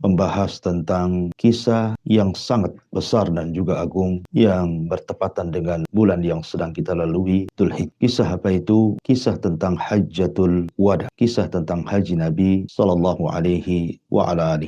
Membahas tentang kisah yang sangat besar dan juga agung yang bertepatan dengan bulan yang sedang kita lalui, Dzulhijjah. Kisah apa itu? Kisah tentang Hajjatul Wada, kisah tentang haji Nabi sallallahu alaihi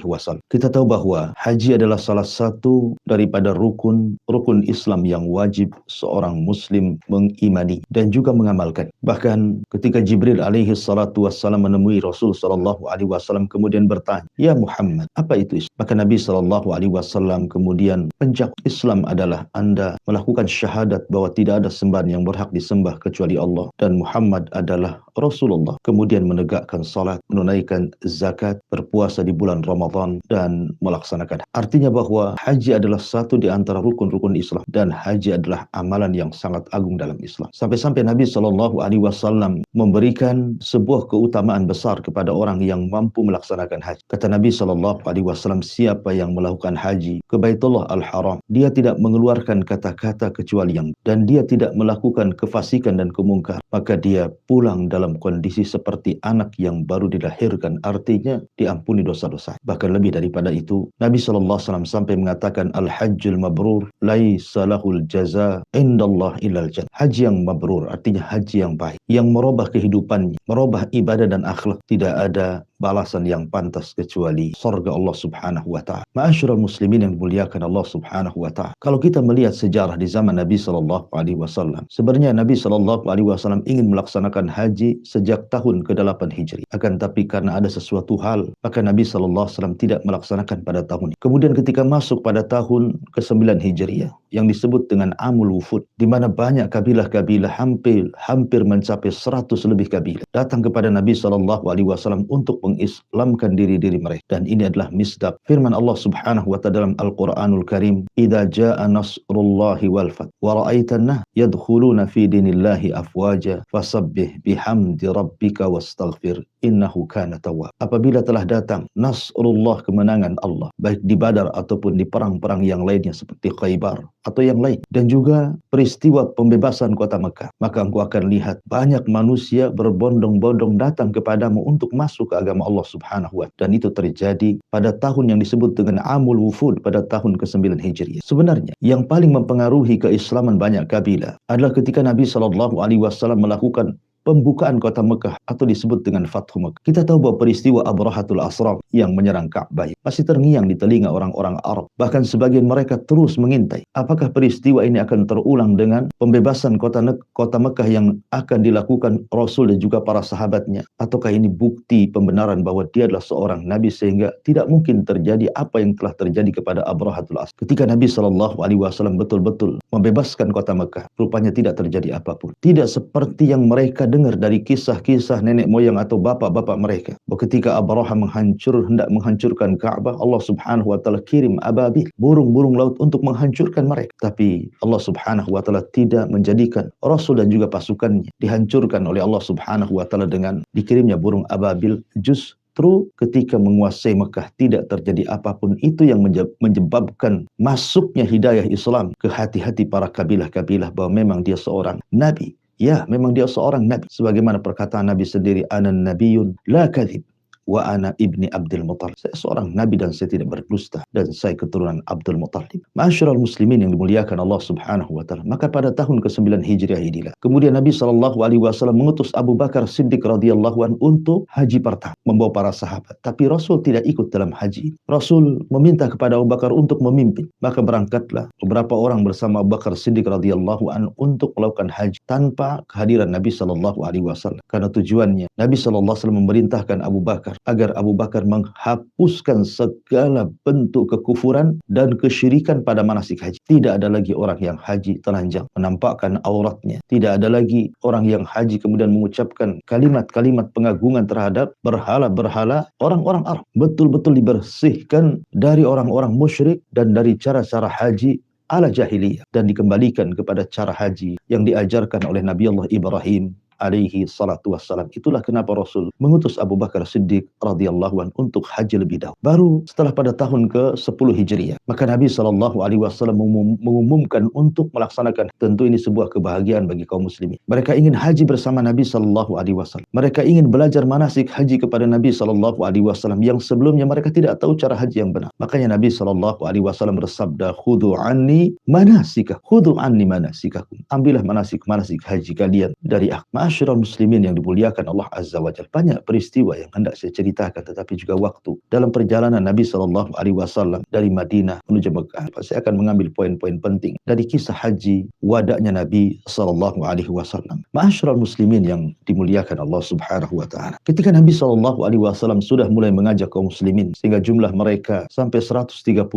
wasallam. Kita tahu bahwa haji adalah salah satu daripada rukun Islam yang wajib seorang muslim mengimani dan juga mengamalkan. Bahkan ketika Jibril alaihi salatu wassalam menemui Rasul sallallahu alaihi wasallam kemudian bertanya, "Ya Muhammad, apa itu Islam?" Maka Nabi sallallahu alaihi wasallam kemudian menjawab, "Islam adalah Anda melakukan syahadat bahwa tidak ada sembahan yang berhak disembah kecuali Allah dan Muhammad adalah Rasulullah." Kemudian menegakkan salat, menunaikan zakat, berpuasa di bulan Ramadan dan melaksanakan. Artinya bahwa haji adalah satu di antara rukun-rukun Islam dan haji adalah amalan yang sangat agung dalam Islam. Sampai-sampai Nabi sallallahu alaihi wasallam memberikan sebuah keutamaan besar kepada orang yang mampu melaksanakan haji. Kata Nabi sallallahu alaihi wasallam, siapa yang melakukan haji ke Baitullah Al-Haram, dia tidak mengeluarkan kata-kata kecuali yang, dan dia tidak melakukan kefasikan dan kemungkar, maka dia pulang dalam kondisi seperti anak yang baru dilahirkan, artinya diampuni dosa-dosa. Bahkan lebih daripada itu, Nabi sallallahu alaihi wasallam sampai mengatakan, al-hajjul mabrur laisa lahul jaza indallah illal jannah. Haji yang mabrur artinya haji yang baik, yang merubah kehidupannya, merubah ibadah dan akhlak, tidak ada balasan yang pantas kecuali surga Allah subhanahu wa ta'ala. Ma'asyiral muslimin yang dimuliakan Allah subhanahu wa ta'ala, kalau kita melihat sejarah di zaman Nabi sallallahu alaihi wasallam, sebenarnya Nabi sallallahu alaihi wasallam ingin melaksanakan haji sejak tahun ke-8 Hijri. Akan tapi karena ada sesuatu hal, maka Nabi sallallahu alaihi wasallam tidak melaksanakan pada tahun ini. Kemudian ketika masuk pada tahun ke-9 Hijriah yang disebut dengan Amul Wufud, di mana banyak kabilah-kabilah hampir mencapai 100 lebih kabilah datang kepada Nabi sallallahu alaihi wasallam untuk mengislamkan diri-diri mereka. Dan ini adalah misdaq firman Allah subhanahu wa ta'ala dalam Al-Quranul Karim, idza jaa nasrullahi wal fath wa ra'aitan nas yadkhuluna fi dinillahi afwaja fasabbih bihamdi rabbika wastaghfir innahu kana tawwab. Apabila telah datang nasrullah, kemenangan Allah, baik di Badar ataupun di perang-perang yang lainnya seperti Khaybar atau yang lain, dan juga peristiwa pembebasan kota Mekah, maka engkau akan lihat banyak manusia berbondong-bondong datang kepadamu untuk masuk ke agama Allah subhanahu wa ta'ala. Dan itu terjadi pada tahun yang disebut dengan Amul Wufud, pada tahun ke-9 Hijriah. Sebenarnya yang paling mempengaruhi keislaman banyak kabilah adalah ketika Nabi sallallahu alaihi wasallam melakukan pembukaan kota Mekah atau disebut dengan Fathu Mekah. Kita tahu bahwa peristiwa Abrahatul Asram yang menyerang Ka'bah masih terngiang di telinga orang-orang Arab. Bahkan sebagian mereka terus mengintai, apakah peristiwa ini akan terulang dengan pembebasan kota Mekah yang akan dilakukan Rasul dan juga para sahabatnya, ataukah ini bukti pembenaran bahwa dia adalah seorang nabi sehingga tidak mungkin terjadi apa yang telah terjadi kepada Abrahatul Asram. Ketika Nabi sallallahu alaihi wasallam betul-betul membebaskan kota Mekah, rupanya tidak terjadi apapun. Tidak seperti yang mereka dengar dari kisah-kisah nenek moyang atau bapak-bapak mereka, bahwa ketika Abraha hendak menghancurkan Ka'bah, Allah subhanahu wa ta'ala kirim ababil, burung-burung laut untuk menghancurkan mereka. Tapi Allah subhanahu wa ta'ala tidak menjadikan Rasul dan juga pasukannya dihancurkan oleh Allah subhanahu wa ta'ala dengan dikirimnya burung ababil. Justru ketika menguasai Mekah tidak terjadi apapun. Itu yang menyebabkan masuknya hidayah Islam ke hati-hati para kabilah-kabilah bahwa memang dia seorang nabi. Ya, memang dia seorang nabi. Sebagaimana perkataan Nabi sendiri, ana nabiyun la kadzib wa ana ibni Abdul Muttalib. Saya seorang nabi dan saya tidak berdusta, dan saya keturunan Abdul Muttalib. Ma'asyiral muslimin yang dimuliakan Allah subhanahu wa ta'ala, maka pada tahun ke-9 Hijriah inilah kemudian Nabi sallallahu alaihi wasallam mengutus Abu Bakar Siddiq radhiyallahu anhu untuk haji pertama, membawa para sahabat. Tapi Rasul tidak ikut dalam haji. Rasul meminta kepada Abu Bakar untuk memimpin. Maka berangkatlah beberapa orang bersama Abu Bakar Siddiq radhiyallahu anhu untuk melakukan haji tanpa kehadiran Nabi sallallahu alaihi wasallam. Karena tujuannya Nabi sallallahu alaihi wasallam memerintahkan Abu Bakar agar Abu Bakar menghapuskan segala bentuk kekufuran dan kesyirikan pada manasik haji. Tidak ada lagi orang yang haji telanjang menampakkan auratnya. Tidak ada lagi orang yang haji kemudian mengucapkan kalimat-kalimat pengagungan terhadap berhala-berhala orang-orang Arab. Betul-betul dibersihkan dari orang-orang musyrik dan dari cara-cara haji ala jahiliyah, dan dikembalikan kepada cara haji yang diajarkan oleh Nabi Allah Ibrahim alaihi salatu wassalam. Itulah kenapa Rasul mengutus Abu Bakar Siddiq radhiyallahu anhu untuk haji lebih dahulu. Baru setelah pada tahun ke-10 Hijriah, maka Nabi sallallahu alaihi wasallam mengumumkan untuk melaksanakan. Tentu ini sebuah kebahagiaan bagi kaum muslimin. Mereka ingin haji bersama Nabi sallallahu alaihi wasallam. Mereka ingin belajar manasik haji kepada Nabi sallallahu alaihi wasallam yang sebelumnya mereka tidak tahu cara haji yang benar. Makanya Nabi sallallahu alaihi wasallam bersabda, "Khudhu anni manasikakum." Khudhu anni manasikakum. Ambillah manasik haji kalian dari aku. Ma'asyiral muslimin yang dimuliakan Allah Azza wa Jalla. Banyak peristiwa yang hendak saya ceritakan, tetapi juga waktu dalam perjalanan Nabi sallallahu alaihi wasallam dari Madinah menuju Mekah. Saya akan mengambil poin-poin penting dari kisah haji wada'nya Nabi sallallahu alaihi wasallam. Ma'asyiral muslimin yang dimuliakan Allah Subhanahu wa taala. Ketika Nabi sallallahu alaihi wasallam sudah mulai mengajak kaum muslimin sehingga jumlah mereka sampai 130.000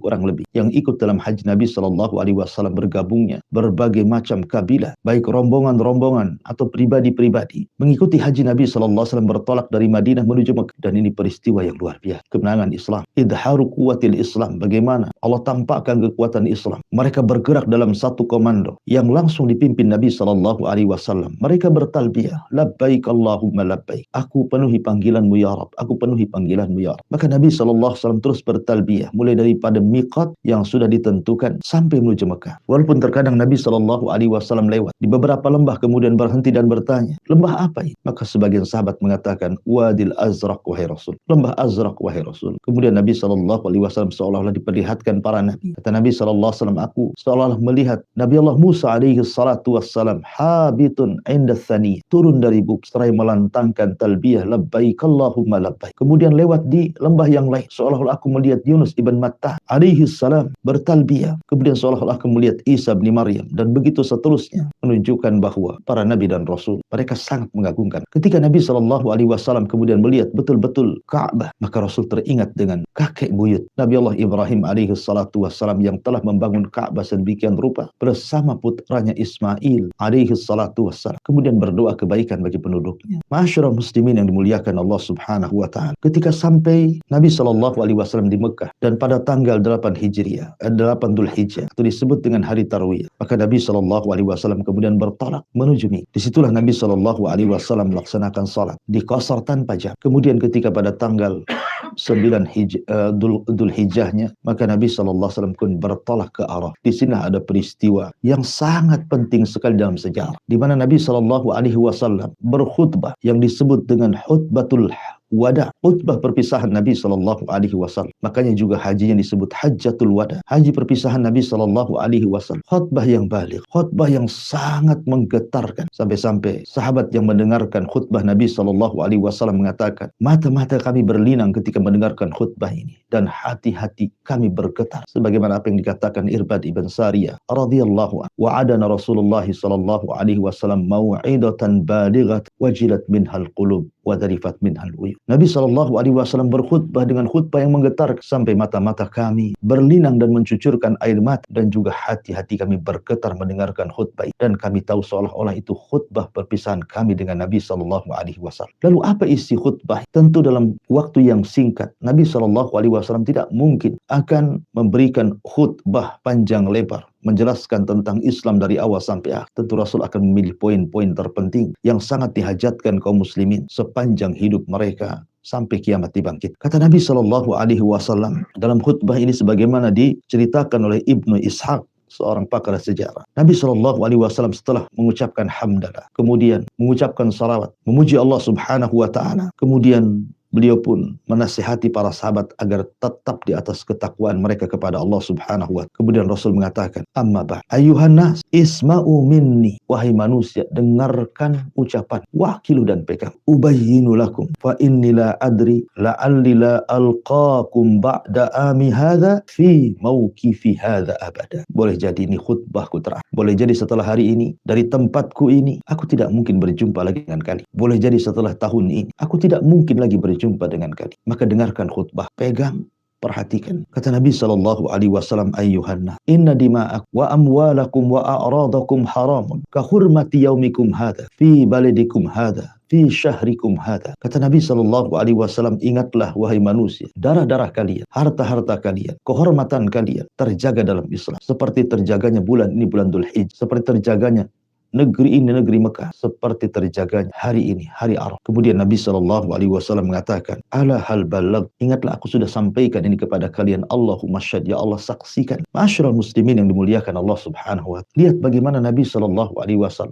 orang lebih yang ikut dalam haji Nabi sallallahu alaihi wasallam, bergabungnya berbagai macam kabilah, baik rombongan-rombongan atau pribadi-pribadi mengikuti haji Nabi sallallahu alaihi wasallam bertolak dari Madinah menuju Mekah. Dan ini peristiwa yang luar biasa, kemenangan Islam, idharu quwwatil Islam. Bagaimana Allah tampakkan kekuatan Islam. Mereka bergerak dalam satu komando yang langsung dipimpin Nabi sallallahu alaihi wasallam. Mereka bertalbiyah, labbaik Allahumma labbaik. Aku penuhi panggilanmu ya Rabb, aku penuhi panggilanmu ya Rabb. Maka Nabi sallallahu alaihi wasallam terus bertalbiyah mulai daripada miqat yang sudah ditentukan sampai menuju Mekah. Walaupun terkadang Nabi sallallahu alaihi wasallam lewat di beberapa lembah kemudian berhenti dan bertanya, lembah apa ini? Maka sebagian sahabat mengatakan, Wadil Azraq wahai Rasul, lembah Azraq wahai Rasul. Kemudian Nabi sallallahu alaihi wasallam seolah-olah diperlihatkan para nabi. Kata Nabi sallallahu alaihi wasallam, aku seolah-olah melihat Nabi Allah Musa alaihi salatu wassalam habitun inda thani, turun dari bukit seraya melantangkan talbiyah labbaik Allahumma labbaik. Kemudian lewat di lembah yang lain, seolah-olah aku melihat Yunus ibn Matta alaihi salam bertalbiyah. Kemudian seolah-olah aku melihat Isa bin Maryam, dan begitu seterusnya, menunjukkan bahwa para nabi dan rasul mereka sangat mengagungkan. Ketika Nabi sallallahu alaihi wasallam kemudian melihat betul-betul Ka'bah, maka Rasul teringat dengan kakek buyut Nabi Allah Ibrahim alaihi salatu wassalam yang telah membangun Ka'bah sedemikian rupa bersama putranya Ismail alaihi salatu wassalam, kemudian berdoa kebaikan bagi penduduknya. Ma'asyiral muslimin yang dimuliakan Allah Subhanahu wa taala, ketika sampai Nabi sallallahu alaihi wasallam di Mekah dan pada tanggal 8 Hijriah, 8 Dzulhijjah, atau disebut dengan hari Tarwiyah, maka Nabi sallallahu alaihi wasallam kemudian bertolak menuju Mina. Disitulah Nabi sallallahu alaihi wasallam melaksanakan salat di qasar tanpa jam. Kemudian ketika pada tanggal 9 Dzulhijjahnya, maka Nabi sallallahu alaihi wasallam pun bertolak ke Arafah. Di sini ada peristiwa yang sangat penting sekali dalam sejarah, di mana Nabi sallallahu alaihi wasallam berkhutbah yang disebut dengan khutbatul wada, khutbah perpisahan Nabi sallallahu alaihi wasallam. Makanya juga hajinya disebut hajjatul wada, haji perpisahan Nabi sallallahu alaihi wasallam. Khutbah yang baligh, khutbah yang sangat menggetarkan, sampai-sampai sahabat yang mendengarkan khutbah Nabi sallallahu alaihi wasallam mengatakan, mata-mata kami berlinang ketika mendengarkan khutbah ini dan hati-hati kami bergetar, sebagaimana apa yang dikatakan Irbad ibn Sariyah radhiyallahu anhu, wa'adana Rasulullah sallallahu alaihi wasallam mau'idatan balighat wajilat minhal qulub wa dharifat minhal uyun. Nabi sallallahu alaihi wasallam berkhutbah dengan khutbah yang menggetar sampai mata-mata kami berlinang dan mencucurkan air mata, dan juga hati-hati kami bergetar mendengarkan khutbah, dan kami tahu seolah-olah itu khutbah perpisahan kami dengan Nabi sallallahu alaihi wasallam. Lalu apa isi khutbah? Tentu dalam waktu yang singkat Nabi sallallahu alaihi wasallam tidak mungkin akan memberikan khutbah panjang lebar menjelaskan tentang Islam dari awal sampai akhir. Tentu Rasul akan memilih poin-poin terpenting yang sangat dihajatkan kaum muslimin sepanjang hidup mereka sampai kiamat dibangkit. Kata Nabi sallallahu alaihi wasallam dalam khutbah ini sebagaimana diceritakan oleh Ibnu Ishaq, seorang pakar sejarah. Nabi sallallahu alaihi wasallam setelah mengucapkan hamdalah, kemudian mengucapkan salawat, memuji Allah Subhanahu wa taala, kemudian beliau pun menasihati para sahabat agar tetap di atas ketakwaan mereka kepada Allah Subhanahu wa ta'ala. Kemudian Rasul mengatakan, amma ba'd ayyuhan nas isma'u minni, wahai manusia dengarkan ucapan wakilu dan pegang, ubayyinu lakum fa inni la adri la'alli la alqakum ba'da ami hadha fi mauqifi hadha abada. Boleh jadi ini khutbahku terakhir, boleh jadi setelah hari ini dari tempatku ini aku tidak mungkin berjumpa lagi dengan kalian, boleh jadi setelah tahun ini aku tidak mungkin lagi berjumpa dengan kalian. Maka dengarkan khutbah, pegang, perhatikan. Kata Nabi sallallahu alaihi wasallam, ayyuhan nas inna dima'akum wa amwalakum wa a'radakum haramun ka hurmati yaumikum hadha fi baladikum hadha fi syahrikum hadha. Kata Nabi sallallahu alaihi wasallam, ingatlah wahai manusia, darah-darah kalian, harta-harta kalian, kehormatan kalian terjaga dalam Islam seperti terjaganya bulan ini, bulan Dzulhijjah, seperti terjaganya negeri ini, negeri Mekah, seperti terjaganya hari ini, hari Arafah. Kemudian Nabi SAW mengatakan, ala hal balag, ingatlah aku sudah sampaikan ini kepada kalian. Allahumma syad, ya Allah saksikan. Ma'asyiral muslimin yang dimuliakan Allah subhanahu wa ta'ala. Lihat bagaimana Nabi SAW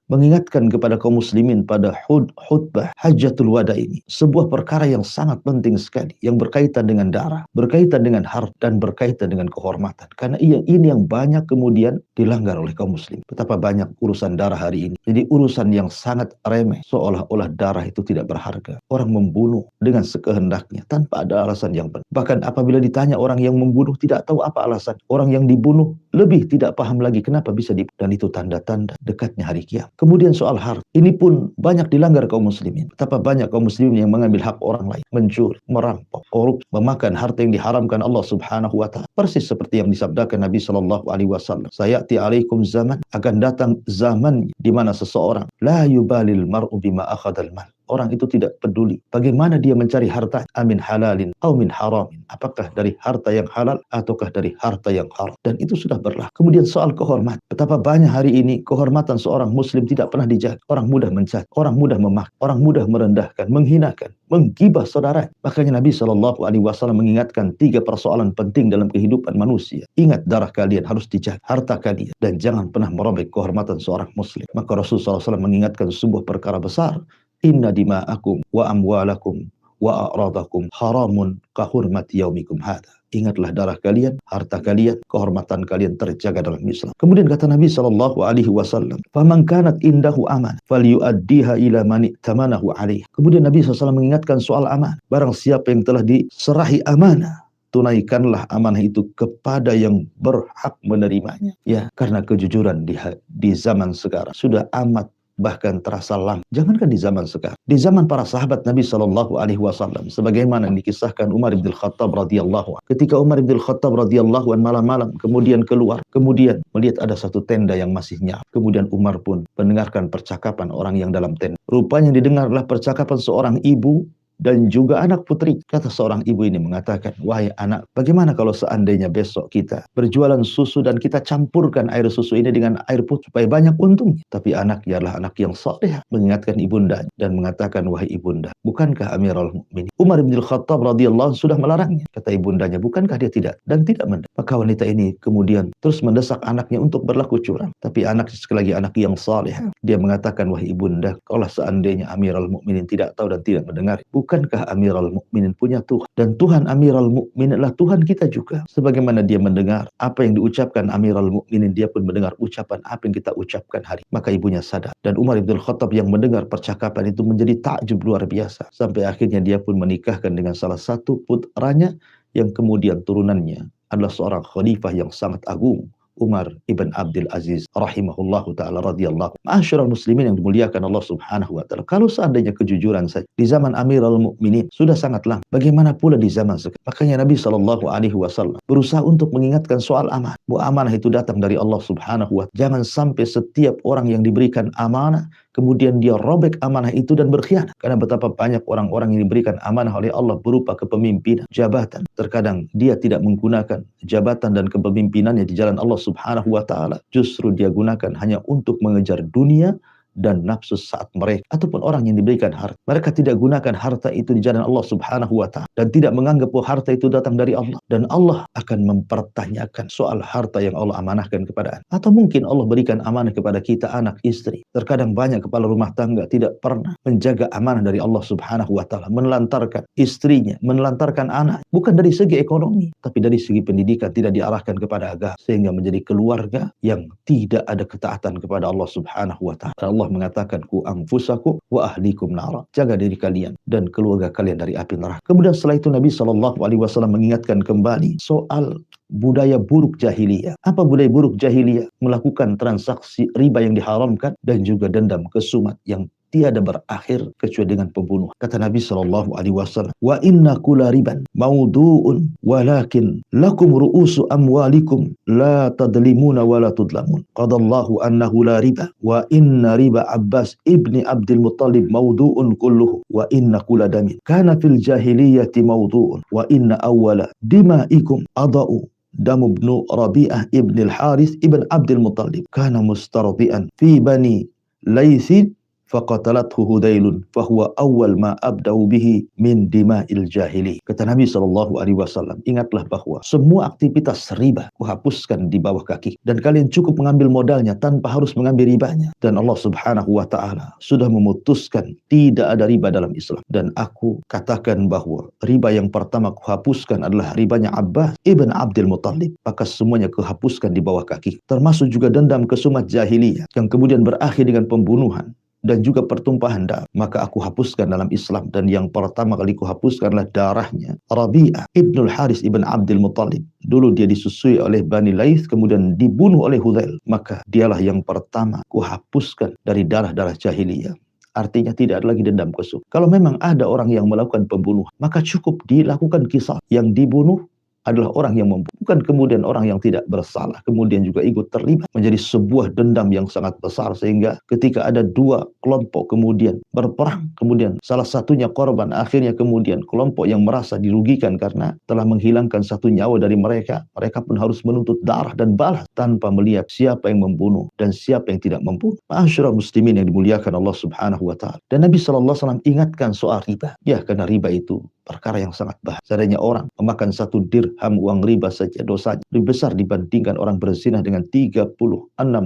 mengingatkan kepada kaum muslimin pada khutbah Hajjatul Wada ini. Sebuah perkara yang sangat penting sekali, yang berkaitan dengan darah, berkaitan dengan harta, dan berkaitan dengan kehormatan. Karena ini yang banyak kemudian dilanggar oleh kaum muslim. Betapa banyak urusan darah hari ini. Jadi urusan yang sangat remeh, seolah-olah darah itu tidak berharga. Orang membunuh dengan sekehendaknya tanpa ada alasan yang benar. Bahkan apabila ditanya orang yang membunuh tidak tahu apa alasan. Orang yang dibunuh lebih tidak paham lagi kenapa bisa dibunuh. Dan itu tanda-tanda dekatnya hari kiamat. Kemudian soal harta, ini pun banyak dilanggar kaum muslimin. Betapa banyak kaum muslimin yang mengambil hak orang lain, mencuri, merampok, korupsi, memakan harta yang diharamkan Allah subhanahu wa ta'ala. Persis seperti yang disabdakan Nabi SAW. Sayati alaikum zaman, akan datang zaman di mana seseorang la yubalil mar'u bima akhadal mal. Orang itu tidak peduli bagaimana dia mencari harta, amin halalin atau min haramin, apakah dari harta yang halal ataukah dari harta yang haram, dan itu sudah berlaku. Kemudian soal kehormatan, betapa banyak hari ini kehormatan seorang muslim tidak pernah dijaga. Orang mudah mencaci, orang mudah memaki, orang mudah merendahkan, menghinakan, menggibah saudara. Makanya Nabi SAW mengingatkan 3 persoalan penting dalam kehidupan manusia. Ingat, darah kalian harus dijaga, harta kalian, dan jangan pernah merobek kehormatan seorang muslim. Maka Rasulullah SAW mengingatkan sebuah perkara besar. Inna dima'akum wa amwalakum wa a'radakum haramun kahurmati yaumikum hadha. Ingatlah darah kalian, harta kalian, kehormatan kalian terjaga dalam Islam. Kemudian kata Nabi SAW, "Faman kanat indahu aman, falyu'addiha ila man i'tamanahu alaih." Kemudian Nabi SAW mengingatkan soal amanah. Barang siapa yang telah diserahi amanah, tunaikanlah amanah itu kepada yang berhak menerimanya. Ya, karena kejujuran di zaman sekarang sudah amat bahkan terasa lambat. Jangankan di zaman sekarang, di zaman para sahabat Nabi SAW, sebagaimana yang dikisahkan Umar bin Khattab radhiyallahu anhu. Ketika Umar bin Khattab radhiyallahu anhu malam-malam kemudian keluar, kemudian melihat ada satu tenda yang masih nyala. Kemudian Umar pun mendengarkan percakapan orang yang dalam tenda. Rupanya yang didengarlah percakapan seorang ibu dan juga anak putri. Kata seorang ibu ini mengatakan, wahai anak, bagaimana kalau seandainya besok kita berjualan susu dan kita campurkan air susu ini dengan air putih supaya banyak untungnya. Tapi anak ialah anak yang saleh, mengingatkan ibunda dan mengatakan, wahai ibunda, bukankah Amirul Mukminin Umar bin Khattab radhiyallahu anhu sudah melarangnya? Kata ibundanya, bukankah dia tidak? Dan tidak mendesak. Maka wanita ini kemudian terus mendesak anaknya untuk berlaku curang. Tapi anak sekali lagi anak yang saleh. Dia mengatakan, wahai ibunda, kalau seandainya Amirul Mukminin tidak tahu dan tidak mendengar, bukankah Amirul Mukminin punya Tuhan? Dan Tuhan Amirul Mukminin adalah Tuhan kita juga. Sebagaimana dia mendengar apa yang diucapkan Amirul Mukminin, dia pun mendengar ucapan apa yang kita ucapkan hari. Maka ibunya sadar. Dan Umar bin Khattab yang mendengar percakapan itu menjadi takjub luar biasa. Sampai akhirnya dia pun menikahkan dengan salah satu putranya yang kemudian turunannya adalah seorang khalifah yang sangat agung, Umar ibn Abdul Aziz rahimahullahu ta'ala radhiyallahu. Ma'asyiral muslimin yang dimuliakan Allah subhanahu wa ta'ala. Kalau seandainya kejujuran saja di zaman Amirul Mukminin sudah sangat lama, bagaimana pula di zaman sekarang? Makanya Nabi SAW berusaha untuk mengingatkan soal amanah. Bahwa amanah itu datang dari Allah subhanahu wa ta'ala. Jangan sampai setiap orang yang diberikan amanah kemudian dia robek amanah itu dan berkhianat. Karena betapa banyak orang-orang yang diberikan amanah oleh Allah berupa kepemimpinan, jabatan. Terkadang dia tidak menggunakan jabatan dan kepemimpinannya di jalan Allah subhanahu wa ta'ala. Justru dia gunakan hanya untuk mengejar dunia dan nafsu saat mereka, ataupun orang yang diberikan harta, mereka tidak gunakan harta itu di jalan Allah subhanahu wa ta'ala, dan tidak menganggap bahwa harta itu datang dari Allah, dan Allah akan mempertanyakan soal harta yang Allah amanahkan kepada anda. Atau mungkin Allah berikan amanah kepada kita, anak, istri. Terkadang banyak kepala rumah tangga tidak pernah menjaga amanah dari Allah subhanahu wa ta'ala, menelantarkan istrinya, menelantarkan anak, bukan dari segi ekonomi, tapi dari segi pendidikan tidak diarahkan kepada agama, sehingga menjadi keluarga yang tidak ada ketaatan kepada Allah subhanahu wa ta'ala. Allah mengatakan, ku anfusakum wa ahlikum nara. Jaga diri kalian dan keluarga kalian dari api neraka. Kemudian setelah itu Nabi SAW mengingatkan kembali soal budaya buruk jahiliyah. Apa budaya buruk jahiliyah? Melakukan transaksi riba yang diharamkan dan juga dendam kesumat yang tiada berakhir kecuali dengan pembunuhan. Kata Nabi SAW, wa inna kula riban maudu'un walakin lakum ru'usu amwalikum la tadlimuna wa la tudlamun. Qadallahu annahu la riba wa inna riba Abbas ibni Abdul Muttalib maudu'un kulluhu wa inna kula damin kana fil jahiliyati maudu'un wa inna awwala dima'ikum ada'u damu ibnu Rabi'ah ibn al-Harith ibn Abdul Muttalib kana mustardian fi bani Laitsin faqatalathu Hudailun fahuwa awwal ma abda'u bihi min dima'il jahili. Kata Nabi SAW, ingatlah bahwa semua aktivitas riba kuhapuskan di bawah kaki, dan kalian cukup mengambil modalnya tanpa harus mengambil ribanya. Dan Allah Subhanahu wa ta'ala sudah memutuskan tidak ada riba dalam Islam. Dan aku katakan bahwa riba yang pertama kuhapuskan adalah ribanya Abbas ibn Abdul Muttalib, maka semuanya kuhapuskan di bawah kaki, termasuk juga dendam kesumat jahiliyah yang kemudian berakhir dengan pembunuhan dan juga pertumpahan darah, maka aku hapuskan dalam Islam. Dan yang pertama kali kuhapuskanlah darahnya Rabi'ah ibnul Haris ibn Abdul Muttalib. Dulu dia disusui oleh Bani Laith, kemudian dibunuh oleh Hudzail, maka dialah yang pertama kuhapuskan dari darah-darah jahiliyah. Artinya tidak ada lagi dendam kesuk. Kalau memang ada orang yang melakukan pembunuhan, maka cukup dilakukan kisah. Yang dibunuh adalah orang yang membunuh, bukan kemudian orang yang tidak bersalah kemudian juga ikut terlibat, menjadi sebuah dendam yang sangat besar, sehingga ketika ada dua kelompok kemudian berperang, kemudian salah satunya korban, akhirnya kemudian kelompok yang merasa dirugikan karena telah menghilangkan satu nyawa dari mereka, mereka pun harus menuntut darah dan balas tanpa melihat siapa yang membunuh dan siapa yang tidak membunuh. Ma'asyiral muslimin yang dimuliakan Allah Subhanahu wa ta'ala. Dan Nabi SAW ingatkan soal riba, ya, karena riba itu perkara yang sangat bahaya. Seandainya orang memakan 1 dirham uang riba saja, dosanya lebih besar dibandingkan orang berzina dengan 36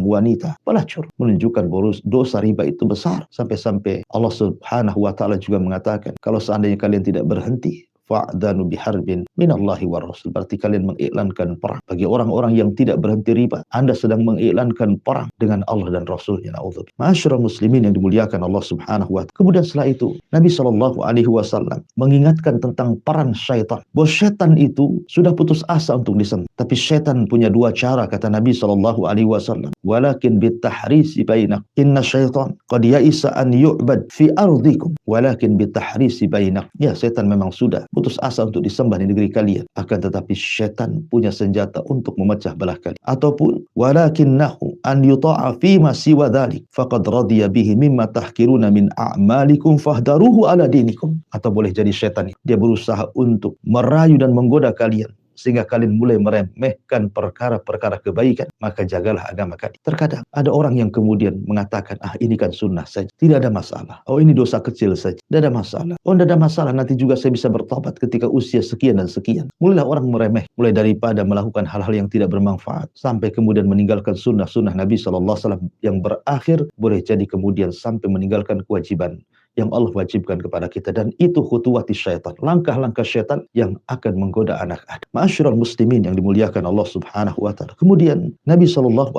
wanita pelacur. Menunjukkan bahwa dosa riba itu besar. Sampai-sampai Allah Subhanahu wa ta'ala juga mengatakan, kalau seandainya kalian tidak berhenti, fa'danu biharbin minallahi wa rasul, berarti kalian mengiklankan perang bagi orang-orang yang tidak berhenti riba. Anda sedang mengiklankan perang dengan Allah dan Rasulnya. Na'udzubillah. Ma'asyiral muslimin yang dimuliakan Allah Subhanahu wa ta'ala. Kemudian setelah itu Nabi SAW mengingatkan tentang peran syaitan, bahwa syaitan itu sudah putus asa untuk disentuh, tapi syaitan punya dua cara, kata Nabi SAW, walakin bitahrisi bainak, inna syaitan qad ya'isa an yu'bad fi ardikum walakin bitahrisi bainak. Ya, syaitan memang sudah putus asa untuk disembah di negeri kalian, akan tetapi syaitan punya senjata untuk memecah belah kalian. Ataupun walakinnahu an yuta'a fima siwa dhalik faqad radiya bihi mimma tahkiruna min a'malikum fahdaruhu ala dinikum. Atau boleh jadi syaitan dia berusaha untuk merayu dan menggoda kalian sehingga kalian mulai meremehkan perkara-perkara kebaikan, maka jagalah agama kalian. Terkadang ada orang yang kemudian mengatakan, ini kan sunnah saja, tidak ada masalah. Oh, ini dosa kecil saja, tidak ada masalah. Oh, tidak ada masalah, nanti juga saya bisa bertobat ketika usia sekian dan sekian. Mulailah orang meremeh, mulai daripada melakukan hal-hal yang tidak bermanfaat, sampai kemudian meninggalkan sunnah-sunnah Nabi SAW yang berakhir boleh jadi kemudian sampai meninggalkan kewajiban yang Allah wajibkan kepada kita. Dan itu khutuwati syaitan, langkah-langkah syaitan yang akan menggoda anak Adam. Ma'asyiral muslimin yang dimuliakan Allah Subhanahu wa ta'ala. Kemudian Nabi SAW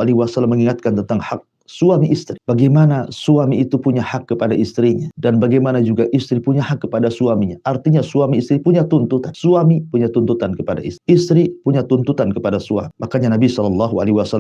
mengingatkan tentang hak suami istri. Bagaimana suami itu punya hak kepada istrinya, dan bagaimana juga istri punya hak kepada suaminya. Artinya suami istri punya tuntutan. Suami punya tuntutan kepada istri, istri punya tuntutan kepada suami. Makanya Nabi SAW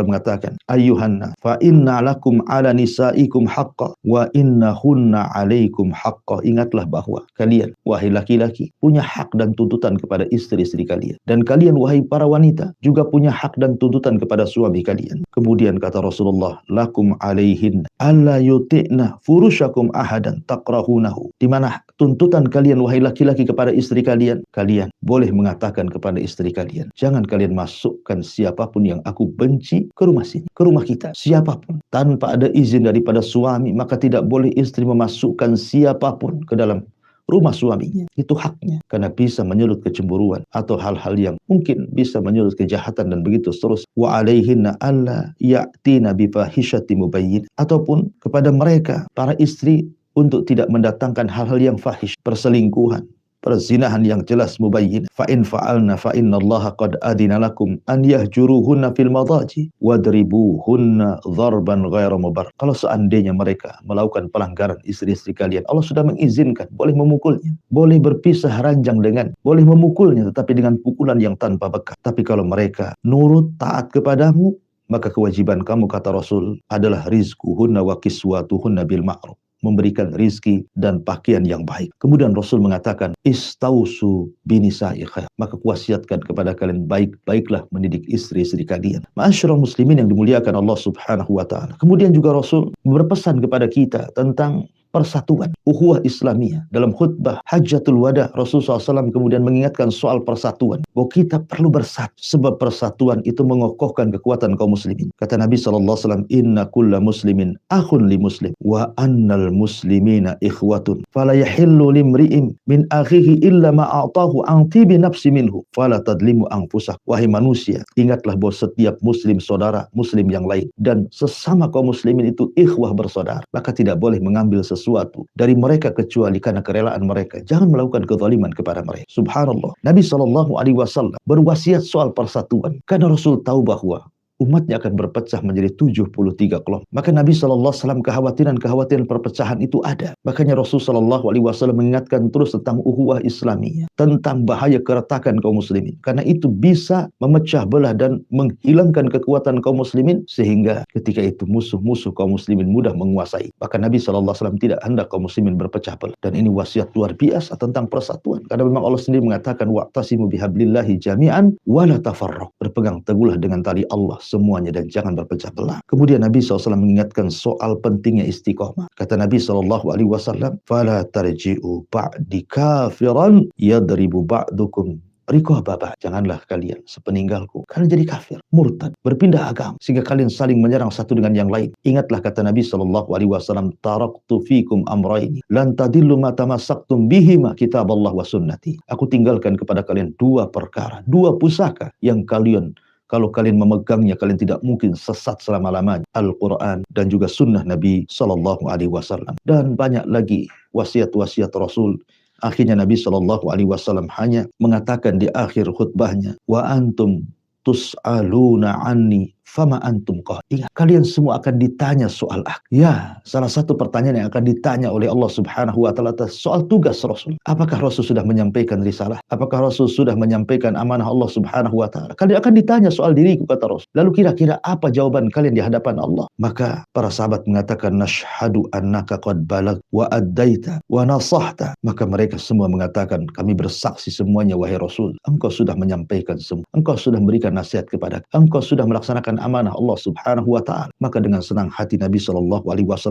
mengatakan, ayyuhanna fa inna lakum ala nisaikum haqqa wa innahunna alaikum haqqa. Ingatlah bahwa kalian, wahai laki-laki, punya hak dan tuntutan kepada istri-istri kalian, dan kalian, wahai para wanita, juga punya hak dan tuntutan kepada suami kalian. Kemudian kata Rasulullah, lakum alaihin alla yuti'na furushakum ahadan takrahunahu. Di mana tuntutan kalian, wahai laki-laki, kepada istri kalian, kalian boleh mengatakan kepada istri kalian, jangan kalian masukkan siapapun yang aku benci ke rumah sini, ke rumah kita, siapapun, tanpa ada izin daripada suami. Maka tidak boleh istri memasukkan siapapun ke dalam rumah suaminya. Itu haknya, karena bisa menyulut kecemburuan atau hal-hal yang mungkin bisa menyulut kejahatan dan begitu terus. Wa alaihinna alla ya'tina bifahishatin mubayyin. Ataupun kepada mereka, para istri, untuk tidak mendatangkan hal-hal yang fahish, perselingkuhan, perzinahan yang jelas, mubayyin. Fa in fa'alna fa innallaha qad adina lakum an yahjuruhunna fil madaji wadribuhunna dharban ghaira mubar. Kalau seandainya mereka melakukan pelanggaran istri-istri kalian, Allah sudah mengizinkan, boleh memukulnya, boleh berpisah ranjang dengan, boleh memukulnya, tetapi dengan pukulan yang tanpa bekas. Tapi kalau mereka nurut, taat kepadamu, maka kewajiban kamu, kata Rasul, adalah rizquhunna wa kiswatuhunna bil ma'ruf, memberikan rizki dan pakaian yang baik. Kemudian Rasul mengatakan, istausu binisa'i khair, maka kuwasiatkan kepada kalian baik-baiklah mendidik istri-istri kalian. Ma'asyiral muslimin yang dimuliakan Allah Subhanahu wa ta'ala. Kemudian juga Rasul berpesan kepada kita tentang persatuan, ukhuwah Islamiyah. Dalam khutbah Hajjatul Wada, Rasulullah SAW kemudian mengingatkan soal persatuan, bahwa kita perlu bersatu, sebab persatuan itu mengokohkan kekuatan kaum muslimin. Kata Nabi SAW, inna kulla muslimin akhun li muslim, wa annal muslimina ikhwatun, fala yahillu limri'im min akhihi illa ma'atahu an tibi nafsi minhu, fala tadlimu anfusak. Wahai manusia, ingatlah bahwa setiap muslim saudara muslim yang lain, dan sesama kaum muslimin itu ikhwah bersaudara, maka tidak boleh mengambil sesuatu dari mereka kecuali karena kerelaan mereka. Jangan melakukan kezaliman kepada mereka. Subhanallah. Nabi SAW berwasiat soal persatuan, karena Rasul tahu bahwa umatnya akan berpecah menjadi 73 kelompok. Maka Nabi SAW kekhawatiran perpecahan itu ada. Makanya Rasul SAW mengingatkan terus tentang ukhuwah Islamiyah, tentang bahaya keretakan kaum muslimin. Karena itu bisa memecah belah dan menghilangkan kekuatan kaum muslimin, sehingga ketika itu musuh-musuh kaum muslimin mudah menguasai. Maka Nabi SAW tidak hendak kaum muslimin berpecah belah. Dan ini wasiat luar biasa tentang persatuan. Karena memang Allah sendiri mengatakan, wa'tasimu bihablillahi jami'an wa la tafarraqu. Berpegang teguhlah dengan tali Allah semuanya dan jangan berpecah belah. Kemudian Nabi SAW mengingatkan soal pentingnya istiqomah. Kata Nabi SAW, fala tarji'u ba'di kafiran yadribu ba'dukum riqabah. Janganlah kalian sepeninggalku kalian jadi kafir, murtad, berpindah agama, sehingga kalian saling menyerang satu dengan yang lain. Ingatlah kata Nabi SAW, taraktu fikum amraini lan tadillu ma tamassaktum bihima kitaballah wa sunnati. Aku tinggalkan kepada kalian dua perkara, dua pusaka yang kalian, kalau kalian memegangnya, kalian tidak mungkin sesat selama-lamanya. Al-Quran dan juga sunnah Nabi SAW. Dan banyak lagi wasiat-wasiat Rasul. Akhirnya Nabi SAW hanya mengatakan di akhir khutbahnya, wa antum tus'aluna anni fama antum qah. Ingat, kalian semua akan ditanya soal aku. Ya, salah satu pertanyaan yang akan ditanya oleh Allah Subhanahu wa taala soal tugas Rasul. Apakah Rasul sudah menyampaikan risalah? Apakah Rasul sudah menyampaikan amanah Allah Subhanahu wa taala? Kalian akan ditanya soal diriku, kata Rasul. Lalu kira-kira apa jawaban kalian di hadapan Allah? Maka para sahabat mengatakan, nashhadu annaka qad balag wa addaita wa nasahta. Maka mereka semua mengatakan, kami bersaksi semuanya wahai Rasul, engkau sudah menyampaikan semua. Engkau sudah memberikan nasihat kepada, engkau sudah melaksanakan amanah Allah Subhanahu wa taala. Maka dengan senang hati Nabi SAW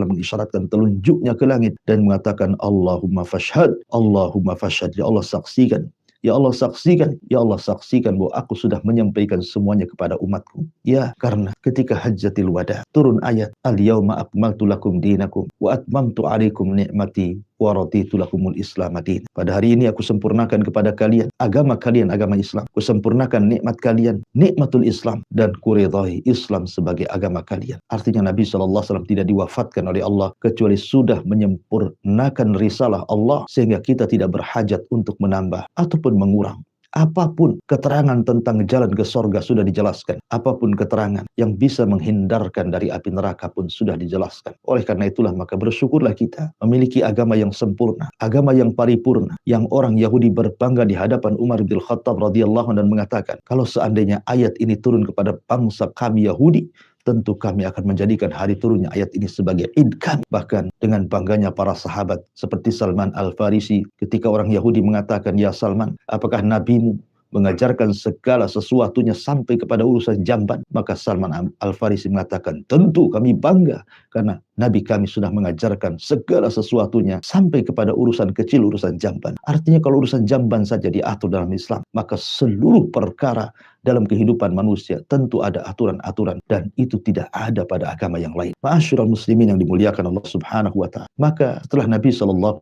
mengisyaratkan telunjuknya ke langit dan mengatakan, Allahumma fashhad, Allahumma fashhad. Ya Allah saksikan, ya Allah saksikan, ya Allah saksikan bahwa aku sudah menyampaikan semuanya kepada umatku. Ya, karena ketika Hajjatul Wada turun ayat, al-yauma akmaltu lakum dinakum wa atmamtu alaikum ni'mati wa raditu lakumul Islam madin. Pada hari ini aku sempurnakan kepada kalian agama kalian, agama Islam. Ku sempurnakan nikmat kalian, nikmatul Islam, dan kuridhai Islam sebagai agama kalian. Artinya Nabi SAW tidak diwafatkan oleh Allah kecuali sudah menyempurnakan risalah Allah, sehingga kita tidak berhajat untuk menambah ataupun mengurang. Apapun keterangan tentang jalan ke sorga sudah dijelaskan. Apapun keterangan yang bisa menghindarkan dari api neraka pun sudah dijelaskan. Oleh karena itulah maka bersyukurlah kita memiliki agama yang sempurna, agama yang paripurna, yang orang Yahudi berbangga di hadapan Umar bin Khattab radhiyallahu anhu dan mengatakan, kalau seandainya ayat ini turun kepada bangsa kami Yahudi, tentu kami akan menjadikan hari turunnya ayat ini sebagai id kami. Bahkan dengan bangganya para sahabat seperti Salman Al-Farisi, ketika orang Yahudi mengatakan, ya Salman, apakah nabimu mengajarkan segala sesuatunya sampai kepada urusan jamban? Maka Salman Al-Farisi mengatakan, tentu kami bangga karena Nabi kami sudah mengajarkan segala sesuatunya sampai kepada urusan kecil, urusan jamban. Artinya kalau urusan jamban saja diatur dalam Islam, maka seluruh perkara dalam kehidupan manusia tentu ada aturan-aturan, dan itu tidak ada pada agama yang lain. Ma'asyiral muslimin yang dimuliakan Allah Subhanahu wa taala. Maka setelah Nabi SAW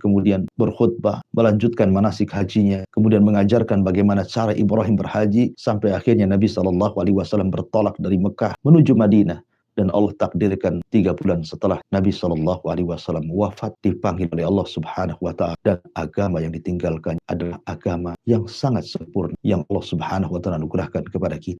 kemudian berkhutbah, melanjutkan manasik hajinya, kemudian mengajarkan bagaimana cara Ibrahim berhaji, sampai akhirnya Nabi SAW bertolak dari Mekah menuju Madinah. Dan Allah takdirkan 3 bulan setelah Nabi SAW wafat, dipanggil oleh Allah Subhanahu wa taala, dan agama yang ditinggalkan adalah agama yang sangat sempurna yang Allah Subhanahu wa taala anugerahkan kepada kita.